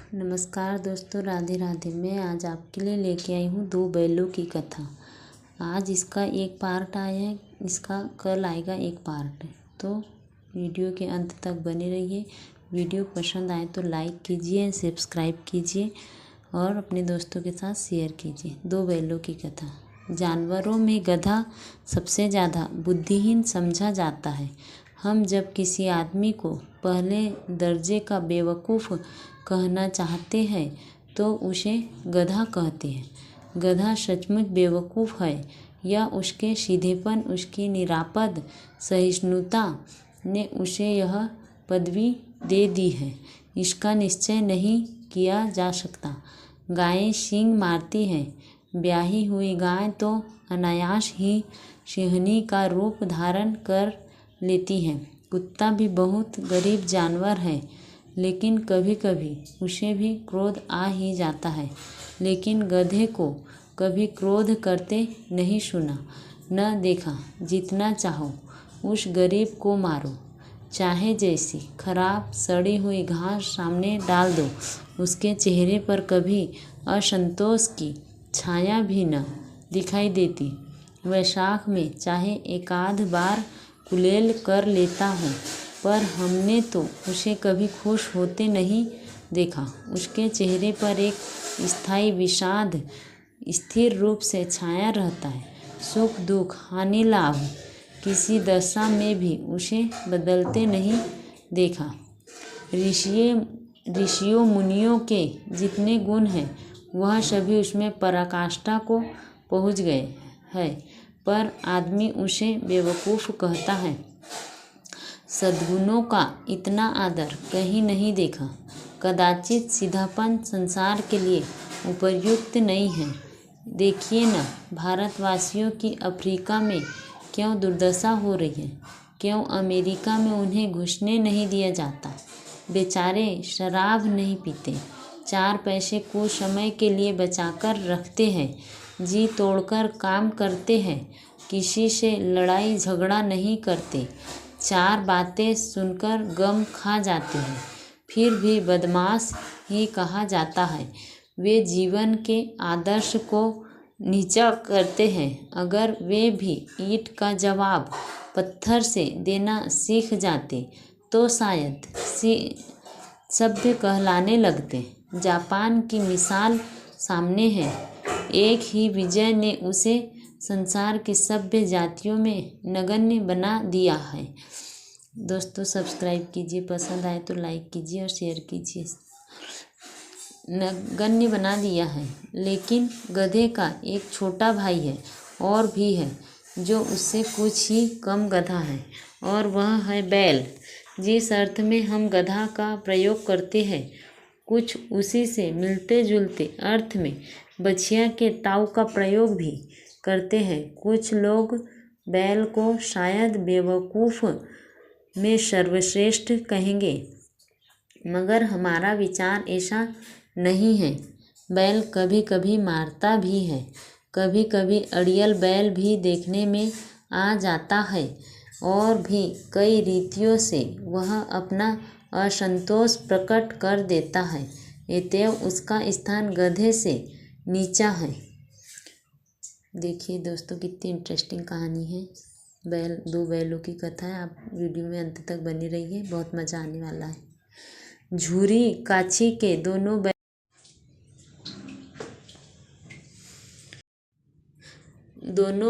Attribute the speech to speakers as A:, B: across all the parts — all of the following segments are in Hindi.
A: नमस्कार दोस्तों, राधे राधे। मैं आज आपके लिए लेके आई हूँ दो बैलों की कथा। आज इसका एक पार्ट आया है, इसका कल आएगा एक पार्ट। तो वीडियो के अंत तक बने रहिए। वीडियो पसंद आए तो लाइक कीजिए, सब्सक्राइब कीजिए और अपने दोस्तों के साथ शेयर कीजिए। दो बैलों की कथा। जानवरों में गधा सबसे ज़्यादा बुद्धिहीन समझा जाता है। हम जब किसी आदमी को पहले दर्जे का बेवकूफ़ कहना चाहते हैं तो उसे गधा कहते हैं। गधा सचमुच बेवकूफ़ है या उसके सीधेपन, उसकी निरापद सहिष्णुता ने उसे यह पदवी दे दी है, इसका निश्चय नहीं किया जा सकता। गायें सींग मारती हैं। ब्याही हुई गाय तो अनायास ही सिंहनी का रूप धारण कर लेती है। कुत्ता भी बहुत गरीब जानवर है, लेकिन कभी कभी उसे भी क्रोध आ ही जाता है। लेकिन गधे को कभी क्रोध करते नहीं सुना, न देखा। जितना चाहो उस गरीब को मारो, चाहे जैसी खराब सड़ी हुई घास सामने डाल दो, उसके चेहरे पर कभी असंतोष की छाया भी न दिखाई देती। वैशाख में चाहे एकाध बार कुलेल कर लेता हूँ, पर हमने तो उसे कभी खुश होते नहीं देखा। उसके चेहरे पर एक स्थायी विषाद स्थिर रूप से छाया रहता है। सुख दुख, हानि लाभ, किसी दशा में भी उसे बदलते नहीं देखा। ऋषियों मुनियों के जितने गुण हैं वह सभी उसमें पराकाष्ठा को पहुँच गए हैं, पर आदमी उसे बेवकूफ़ कहता है। सद्गुणों का इतना आदर कहीं नहीं देखा। कदाचित सीधापन संसार के लिए उपयुक्त नहीं है। देखिए न, भारतवासियों की अफ्रीका में क्यों दुर्दशा हो रही है, क्यों अमेरिका में उन्हें घुसने नहीं दिया जाता। बेचारे शराब नहीं पीते, 4 पैसे कुछ समय के लिए बचाकर रखते हैं, जी तोड़कर काम करते हैं, किसी से लड़ाई झगड़ा नहीं करते, 4 बातें सुनकर गम खा जाते हैं, फिर भी बदमाश ही कहा जाता है। वे जीवन के आदर्श को नीचा करते हैं। अगर वे भी ईंट का जवाब पत्थर से देना सीख जाते तो शायद सभ्य कहलाने लगते। जापान की मिसाल सामने है। एक ही विजय ने उसे संसार के सभ्य जातियों में नगण्य बना दिया है। दोस्तों, सब्सक्राइब कीजिए, पसंद आए तो लाइक कीजिए और शेयर कीजिए। नगण्य बना दिया है। लेकिन गधे का एक छोटा भाई है और भी है, जो उससे कुछ ही कम गधा है, और वह है बैल। जिस अर्थ में हम गधा का प्रयोग करते हैं, कुछ उसी से मिलते जुलते अर्थ में बछिया के ताऊ का प्रयोग भी करते हैं। कुछ लोग बैल को शायद बेवकूफ़ में सर्वश्रेष्ठ कहेंगे, मगर हमारा विचार ऐसा नहीं है। बैल कभी कभी मारता भी है। कभी कभी अड़ियल बैल भी देखने में आ जाता है, और भी कई रीतियों से वह अपना असंतोष प्रकट कर देता है। अतएव उसका स्थान गधे से नीचा है। देखिए दोस्तों, कितनी इंटरेस्टिंग कहानी है। दो बैलों की कथा है। आप वीडियो में अंत तक बने रहिए, बहुत मज़ा आने वाला है। झूरी काछी के दोनों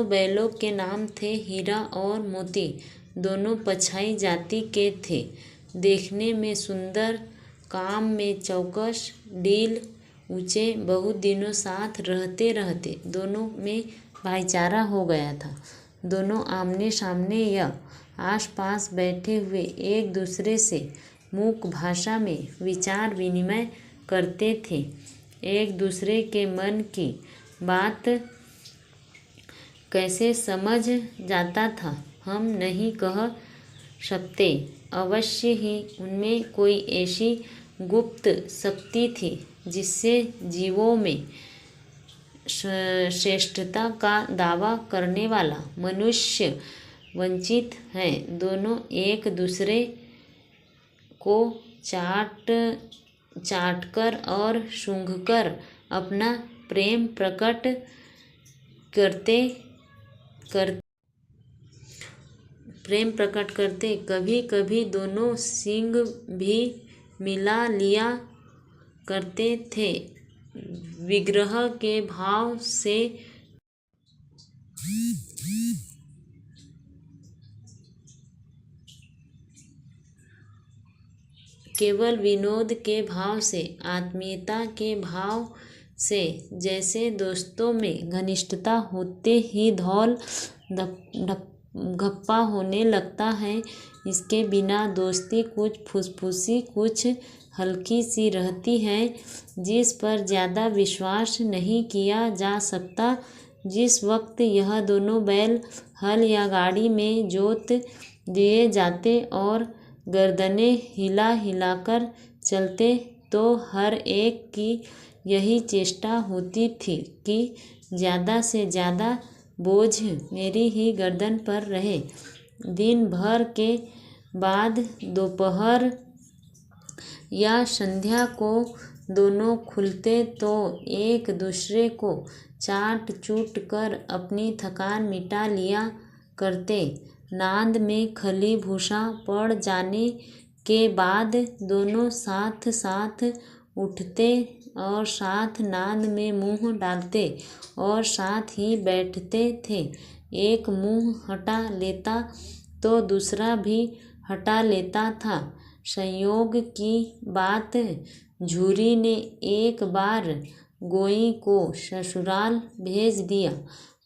A: बैलों के नाम थे हीरा और मोती। दोनों पछाई जाति के थे, देखने में सुंदर, काम में चौकस, डील, ऊंचे। बहुत दिनों साथ रहते रहते दोनों में भाईचारा हो गया था। दोनों आमने सामने या आसपास बैठे हुए एक दूसरे से मूक भाषा में विचार विनिमय करते थे। एक दूसरे के मन की बात कैसे समझ जाता था, हम नहीं कह सकते। अवश्य ही उनमें कोई ऐसी गुप्त शक्ति थी जिससे जीवों में श्रेष्ठता का दावा करने वाला मनुष्य वंचित है। दोनों एक दूसरे को चाट चाटकर और सूंघकर अपना प्रेम प्रकट करते कभी कभी दोनों सींग भी मिला लिया करते थे। विग्रह के भाव से केवल विनोद के भाव से, आत्मीयता के भाव से, जैसे दोस्तों में घनिष्ठता होते ही धौल धप्पा होने लगता है। इसके बिना दोस्ती कुछ फुसफुसी, कुछ हल्की सी रहती है, जिस पर ज़्यादा विश्वास नहीं किया जा सकता। जिस वक्त यह दोनों बैल हल या गाड़ी में जोत दिए जाते और गर्दनें हिला हिलाकर चलते, तो हर एक की यही चेष्टा होती थी कि ज़्यादा से ज़्यादा बोझ मेरी ही गर्दन पर रहे। दिन भर के बाद दोपहर या संध्या को दोनों खुलते तो एक दूसरे को चाट चूट कर अपनी थकान मिटा लिया करते। नांद में खली भूसा पड़ जाने के बाद दोनों साथ साथ उठते और साथ नांद में मुंह डालते और साथ ही बैठते थे। एक मुंह हटा लेता तो दूसरा भी हटा लेता था। संयोग की बात, झूरी ने एक बार गोई को ससुराल भेज दिया।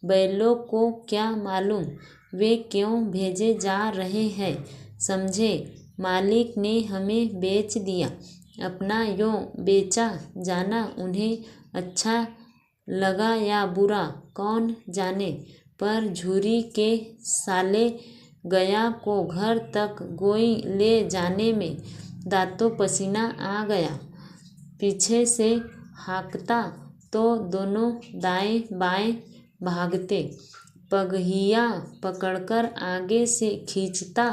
A: बैलों को क्या मालूम वे क्यों भेजे जा रहे हैं। समझे मालिक ने हमें बेच दिया। अपना यों बेचा जाना उन्हें अच्छा लगा या बुरा कौन जाने, पर झूरी के साले गया को घर तक गोई ले जाने में दांतों पसीना आ गया। पीछे से हाँकता तो दोनों दाएं बाएं भागते, पगहिया पकड़कर आगे से खींचता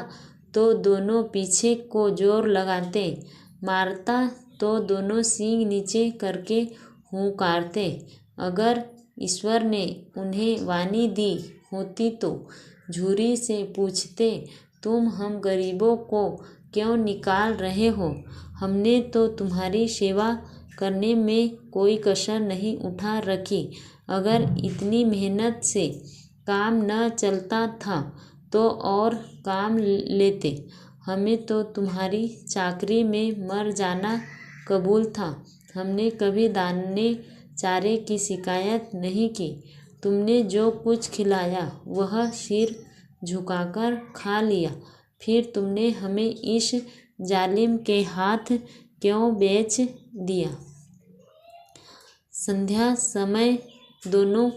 A: तो दोनों पीछे को जोर लगाते, मारता तो दोनों सींग नीचे करके हुंकारते। अगर ईश्वर ने उन्हें वाणी दी होती तो झूरी से पूछते, तुम हम गरीबों को क्यों निकाल रहे हो? हमने तो तुम्हारी सेवा करने में कोई कसर नहीं उठा रखी। अगर इतनी मेहनत से काम न चलता था तो और काम लेते। हमें तो तुम्हारी चाकरी में मर जाना कबूल था। हमने कभी दाने चारे की शिकायत नहीं की। तुमने जो कुछ खिलाया वह सिर झुकाकर खा लिया। फिर तुमने हमें इस जालिम के हाथ क्यों बेच दिया? संध्या समय दोनों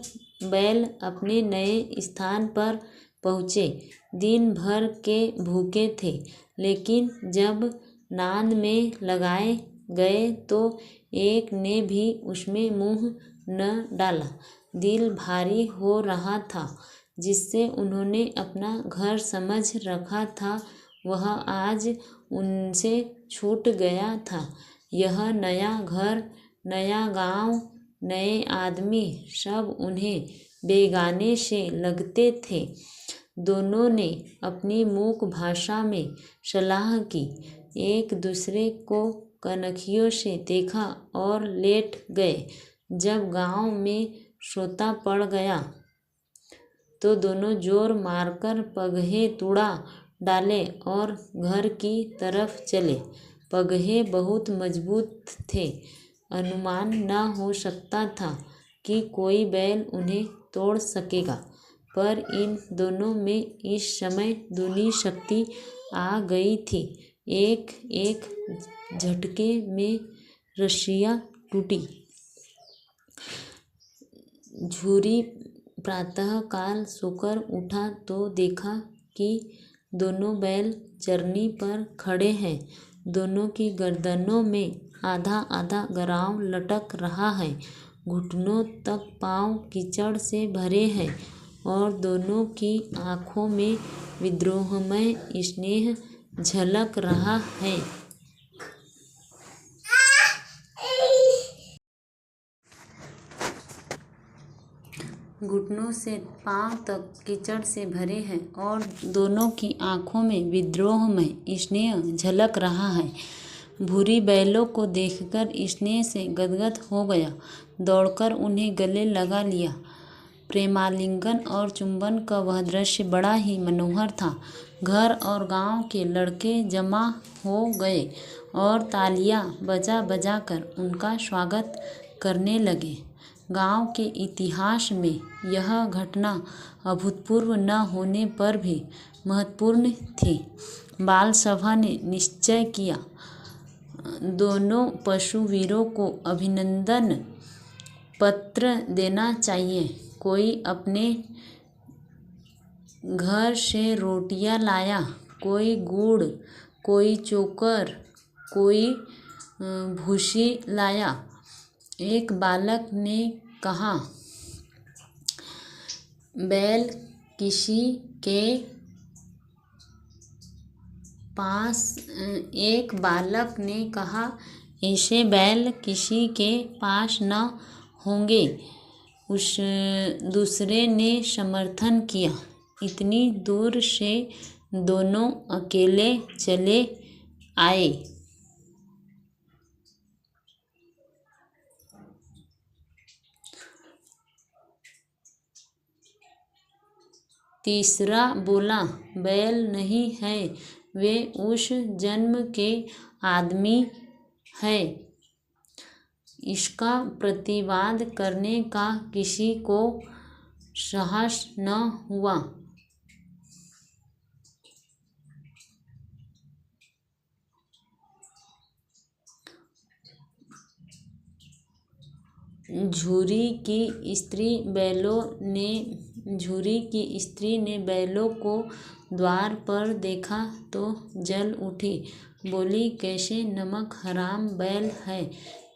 A: बैल अपने नए स्थान पर पहुँचे। दिन भर के भूखे थे, लेकिन जब नांद में लगाए गए तो एक ने भी उसमें मुंह न डाला। दिल भारी हो रहा था। जिससे उन्होंने अपना घर समझ रखा था वह आज उनसे छूट गया था। यह नया घर, नया गांव, नए आदमी सब उन्हें बेगाने से लगते थे। दोनों ने अपनी मूक भाषा में सलाह की, एक दूसरे को कनखियों से देखा और लेट गए। जब गांव में सोता पड़ गया तो दोनों जोर मारकर पगहे तुड़ा डाले और घर की तरफ चले। पगहे बहुत मजबूत थे। अनुमान न हो सकता था कि कोई बैल उन्हें तोड़ सकेगा, पर इन दोनों में इस समय दूनी शक्ति आ गई थी। एक एक झटके में रस्सियाँ टूटी। झूरी प्रातःकाल सोकर उठा तो देखा कि दोनों बैल चरनी पर खड़े हैं। दोनों की गर्दनों में आधा आधा गराव लटक रहा है। घुटनों तक पाँव कीचड़ से भरे हैं और दोनों की आँखों में विद्रोहमय स्नेह झलक रहा है। घुटनों से पांव तक कीचड़ से भरे हैं और दोनों की आंखों में विद्रोह में स्नेह झलक रहा है। भूरी बैलों को देखकर स्नेह से गदगद हो गया, दौड़कर उन्हें गले लगा लिया। प्रेमालिंगन और चुंबन का वह दृश्य बड़ा ही मनोहर था। घर और गांव के लड़के जमा हो गए और तालियां बजा बजा कर उनका स्वागत करने लगे। गांव के इतिहास में यह घटना अभूतपूर्व न होने पर भी महत्वपूर्ण थी। बाल सभा ने निश्चय किया, दोनों पशुवीरों को अभिनंदन पत्र देना चाहिए। कोई अपने घर से रोटियां लाया, कोई गुड़, कोई चोकर, कोई भूसी लाया। एक बालक ने कहा, बैल किसी के पास एक बालक ने कहा, ऐसे बैल किसी के पास न होंगे। उस दूसरे ने समर्थन किया। इतनी दूर से दोनों अकेले चले आए। तीसरा बोला, बैल नहीं है, वे उस जन्म के आदमी है। इसका प्रतिवाद करने का किसी को साहस न हुआ। झूरी की स्त्री ने बैलों को द्वार पर देखा तो जल उठी। बोली, कैसे नमक हराम बैल है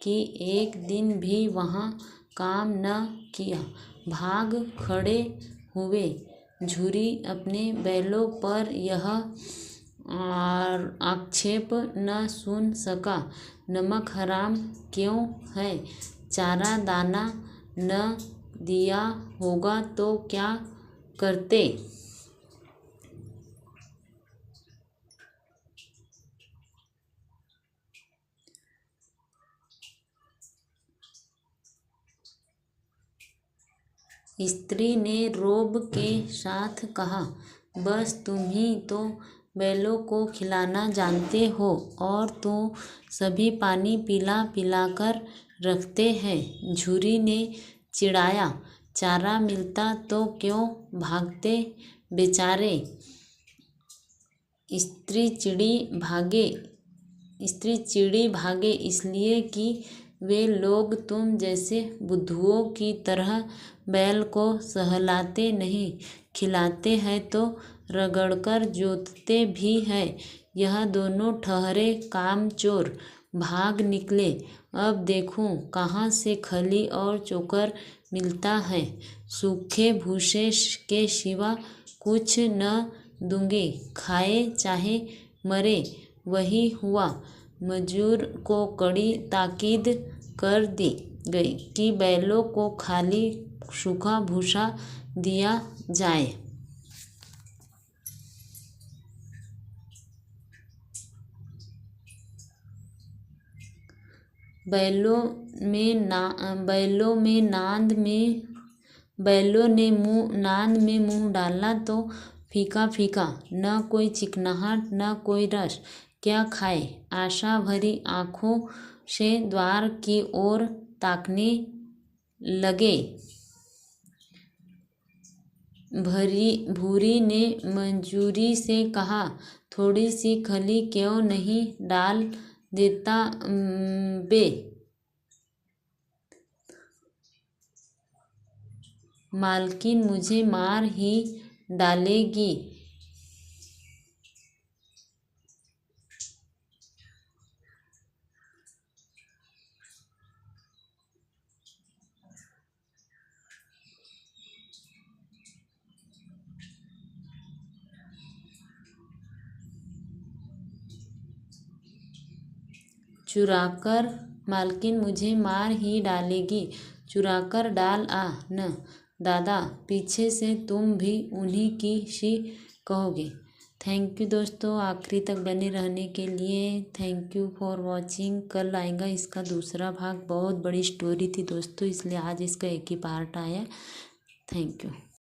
A: कि एक दिन भी वहाँ काम न किया। भाग खड़े हुए। झूरी अपने बैलों पर यह आक्षेप न सुन सका। नमक हराम क्यों है? चारा दाना न दिया होगा तो क्या करते? स्त्री ने रोब के साथ कहा, बस तुम ही तो बैलों को खिलाना जानते हो और तो सभी पानी पिला पिलाकर रखते हैं। झूरी ने चिढ़ाया, चारा मिलता तो क्यों भागते बेचारे। स्त्री चिड़ी भागे इसलिए कि वे लोग तुम जैसे बुद्धुओं की तरह बैल को सहलाते नहीं, खिलाते हैं तो रगड़कर जोतते भी हैं। यह दोनों ठहरे कामचोर भाग निकले। अब देखूं कहाँ से खली और चोकर मिलता है। सूखे भूसे के सिवा कुछ न दूंगी, खाए चाहे मरे। वही हुआ। मजूर को कड़ी ताकीद कर दी गई कि बैलों को खाली सूखा भूसा दिया जाए। बैलों ने नांद में मुंह डाला तो फीका फीका, न कोई चिकनाहट न कोई रस। क्या खाए? आशा भरी आंखों से द्वार की ओर ताकने लगे। भूरी ने मंजूरी से कहा, थोड़ी सी खली क्यों नहीं डाल देता बे? मालकिन मुझे मार ही डालेगी। मालकिन मुझे मार ही डालेगी। चुराकर डाल आ न। दादा पीछे से तुम भी उन्हीं की सी कहोगे। थैंक यू दोस्तों, आखिरी तक बने रहने के लिए। Thank you for watching. कल आएगा इसका दूसरा भाग। बहुत बड़ी स्टोरी थी दोस्तों, इसलिए आज इसका एक ही पार्ट आया। Thank you.